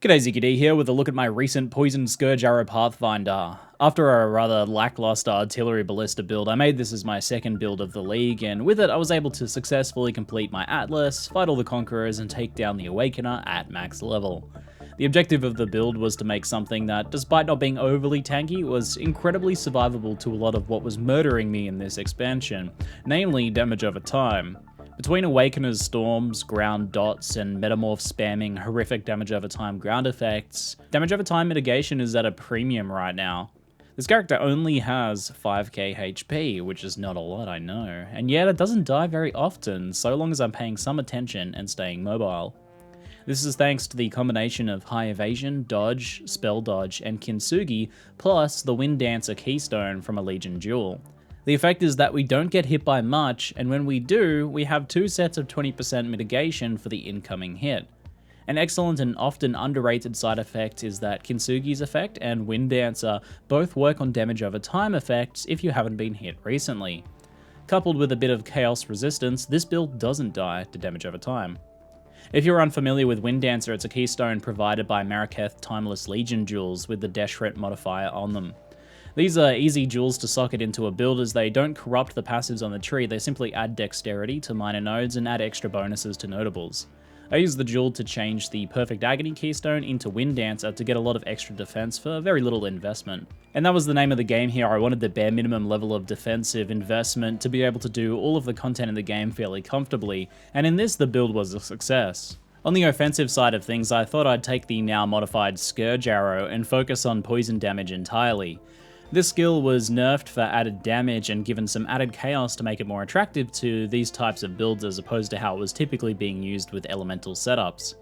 G'day, ZiggyD here with a look at my recent Poison Scourge Arrow Pathfinder. After a rather lackluster artillery ballista build, I made this as my second build of the league, and with it I was able to successfully complete my Atlas, fight all the Conquerors, and take down the Awakener at max level. The objective of the build was to make something that, despite not being overly tanky, was incredibly survivable to a lot of what was murdering me in this expansion, namely damage over time. Between Awakener's storms, ground dots, and metamorph spamming horrific damage over time ground effects, damage over time mitigation is at a premium right now. This character only has 5k HP, which is not a lot, I know, and yet it doesn't die very often, so long as I'm paying some attention and staying mobile. This is thanks to the combination of high evasion, dodge, spell dodge, and kintsugi, plus the Wind Dancer keystone from a Legion duel. The effect is that we don't get hit by much, and when we do, we have two sets of 20% mitigation for the incoming hit. An excellent and often underrated side effect is that Kintsugi's effect and Wind Dancer both work on damage over time effects if you haven't been hit recently. Coupled with a bit of chaos resistance, this build doesn't die to damage over time. If you're unfamiliar with Wind Dancer, it's a keystone provided by Maraketh Timeless Legion duels with the Deshret modifier on them. These are easy jewels to socket into a build as they don't corrupt the passives on the tree, they simply add dexterity to minor nodes and add extra bonuses to notables. I use the jewel to change the Perfect Agony keystone into Wind Dancer to get a lot of extra defense for very little investment. And that was the name of the game here. I wanted the bare minimum level of defensive investment to be able to do all of the content in the game fairly comfortably, and in this the build was a success. On the offensive side of things, I thought I'd take the now modified Scourge Arrow and focus on poison damage entirely. This skill was nerfed for added damage and given some added chaos to make it more attractive to these types of builds as opposed to how it was typically being used with elemental setups.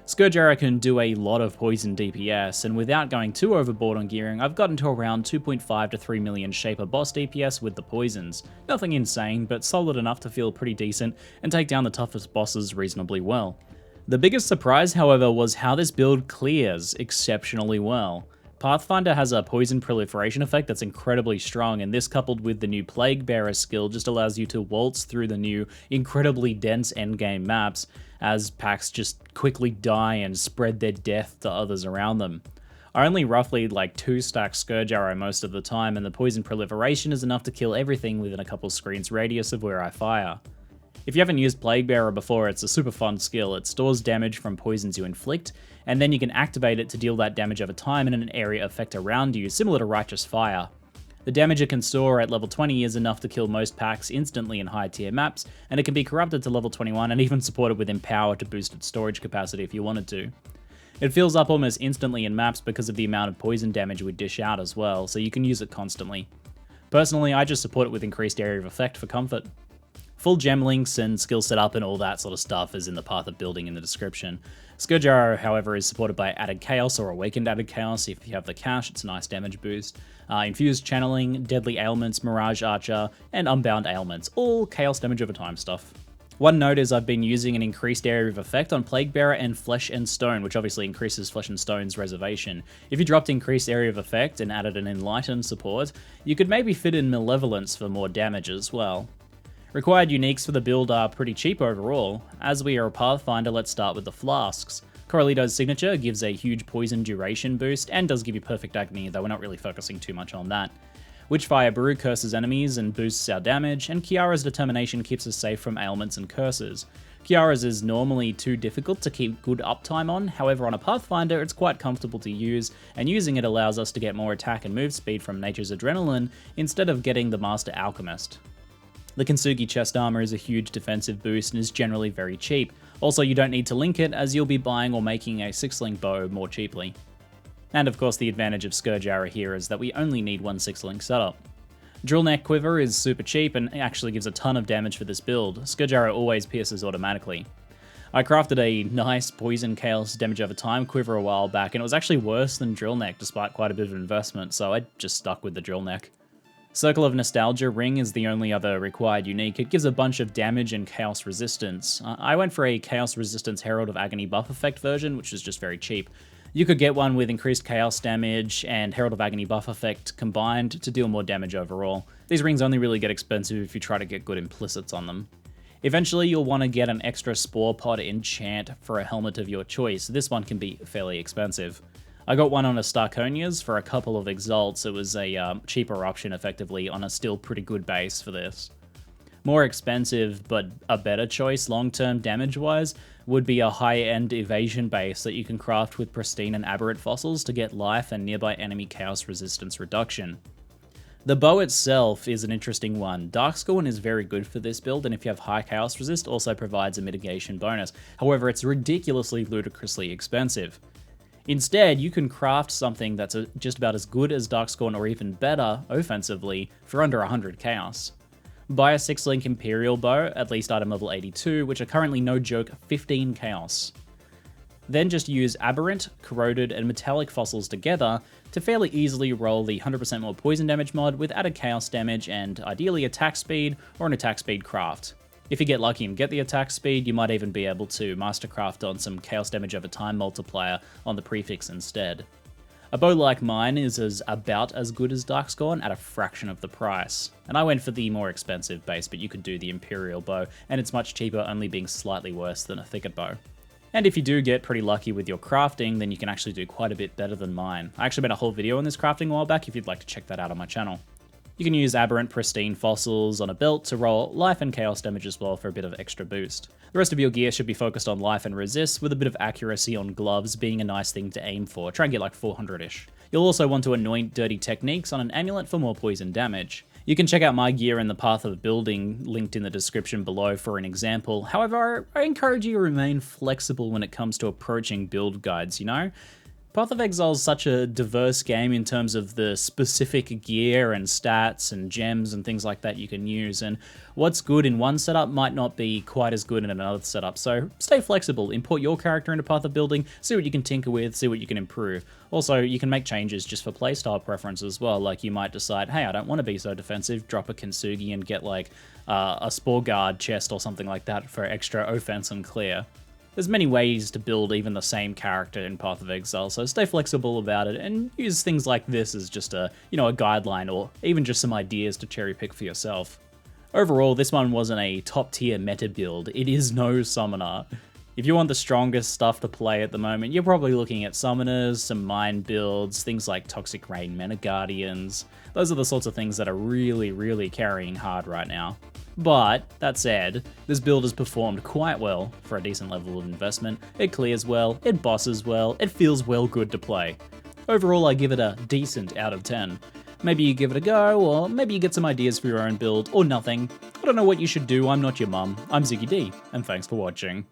Scourge Arrow can do a lot of poison DPS, and without going too overboard on gearing, I've gotten to around 2.5 to 3 million Shaper boss DPS with the poisons. Nothing insane, but solid enough to feel pretty decent and take down the toughest bosses reasonably well. The biggest surprise, however, was how this build clears exceptionally well. Pathfinder has a poison proliferation effect that's incredibly strong, and this coupled with the new Plague Bearer skill just allows you to waltz through the new incredibly dense endgame maps as packs just quickly die and spread their death to others around them. I only roughly 2-stack Scourge Arrow most of the time, and the poison proliferation is enough to kill everything within a couple screens radius of where I fire. If you haven't used Plague Bearer before, it's a super fun skill. It stores damage from poisons you inflict, and then you can activate it to deal that damage over time in an area effect around you, similar to Righteous Fire. The damage it can store at level 20 is enough to kill most packs instantly in high tier maps, and it can be corrupted to level 21 and even supported with Empower to boost its storage capacity if you wanted to. It fills up almost instantly in maps because of the amount of poison damage we dish out as well, so you can use it constantly. Personally, I just support it with increased area of effect for comfort. Full gem links and skill setup and all that sort of stuff is in the path of building in the description. Scourge Arrow, however, is supported by added chaos or awakened added chaos. If you have the cash, it's a nice damage boost. Infused channeling, deadly ailments, mirage archer, and unbound ailments, all chaos damage over time stuff. One note is I've been using an increased area of effect on Plague Bearer and Flesh and Stone, which obviously increases Flesh and Stone's reservation. If you dropped increased area of effect and added an Enlightened support, you could maybe fit in Malevolence for more damage as well. Required uniques for the build are pretty cheap overall. As we are a Pathfinder, let's start with the flasks. Corralito's signature gives a huge poison duration boost and does give you perfect agony, though we're not really focusing too much on that. Witchfire Brew curses enemies and boosts our damage, and Kiara's determination keeps us safe from ailments and curses. Kiara's is normally too difficult to keep good uptime on, however on a Pathfinder it's quite comfortable to use, and using it allows us to get more attack and move speed from Nature's Adrenaline instead of getting the Master Alchemist. The Kintsugi chest armor is a huge defensive boost and is generally very cheap. Also, you don't need to link it as you'll be buying or making a 6-link bow more cheaply. And of course the advantage of Scourge Arrow here is that we only need one 6-link setup. Drill Neck Quiver is super cheap and actually gives a ton of damage for this build. Scourge Arrow always pierces automatically. I crafted a nice poison chaos damage over time quiver a while back and it was actually worse than Drill Neck despite quite a bit of investment, so I just stuck with the Drill Neck. Circle of Nostalgia Ring is the only other required unique. It gives a bunch of damage and chaos resistance. I went for a chaos resistance Herald of Agony buff effect version, which is just very cheap. You could get one with increased chaos damage and Herald of Agony buff effect combined to deal more damage overall. These rings only really get expensive if you try to get good implicits on them. Eventually, you'll want to get an extra Spore Pod enchant for a helmet of your choice. This one can be fairly expensive. I got one on a Starconia's for a couple of Exalts. It was a cheaper option, effectively, on a still pretty good base for this. More expensive, but a better choice long-term damage-wise, would be a high-end evasion base that you can craft with pristine and aberrant fossils to get life and nearby enemy chaos resistance reduction. The bow itself is an interesting one. Darkscorn is very good for this build, and if you have high chaos resist, also provides a mitigation bonus. However, it's ridiculously, ludicrously expensive. Instead, you can craft something that's just about as good as Darkscorn or even better, offensively, for under 100 chaos. Buy a 6-link Imperial bow, at least item level 82, which are currently, no joke, 15 chaos. Then just use aberrant, corroded, and metallic fossils together to fairly easily roll the 100% more poison damage mod with added chaos damage and ideally attack speed or an attack speed craft. If you get lucky and get the attack speed, you might even be able to mastercraft on some chaos damage over time multiplier on the prefix instead. A bow like mine is about as good as Darkscorn at a fraction of the price. And I went for the more expensive base, but you could do the Imperial bow, and it's much cheaper, only being slightly worse than a thicket bow. And if you do get pretty lucky with your crafting, then you can actually do quite a bit better than mine. I actually made a whole video on this crafting a while back if you'd like to check that out on my channel. You can use aberrant pristine fossils on a belt to roll life and chaos damage as well for a bit of extra boost. The rest of your gear should be focused on life and resist, with a bit of accuracy on gloves being a nice thing to aim for. Try and get like 400-ish. You'll also want to anoint dirty techniques on an amulet for more poison damage. You can check out my gear in the Path of Building, linked in the description below for an example. However, I encourage you to remain flexible when it comes to approaching build guides, you know? Path of Exile is such a diverse game in terms of the specific gear and stats and gems and things like that you can use, and what's good in one setup might not be quite as good in another setup, so stay flexible, import your character into Path of Building, see what you can tinker with, see what you can improve. Also, you can make changes just for playstyle preference as well, like you might decide, hey, I don't want to be so defensive, drop a Kintsugi and get like a Spore Guard chest or something like that for extra offense and clear. There's many ways to build even the same character in Path of Exile, so stay flexible about it and use things like this as just a guideline or even just some ideas to cherry pick for yourself. Overall, this one wasn't a top tier meta build. It is no summoner. If you want the strongest stuff to play at the moment, you're probably looking at summoners, some mine builds, things like Toxic Rain, Mana Guardians. Those are the sorts of things that are really, really carrying hard right now. But, that said, this build has performed quite well for a decent level of investment. It clears well, it bosses well, it feels well good to play. Overall, I give it a decent out of 10. Maybe you give it a go, or maybe you get some ideas for your own build, or nothing. I don't know what you should do, I'm not your mum. I'm ZiggyD, and thanks for watching.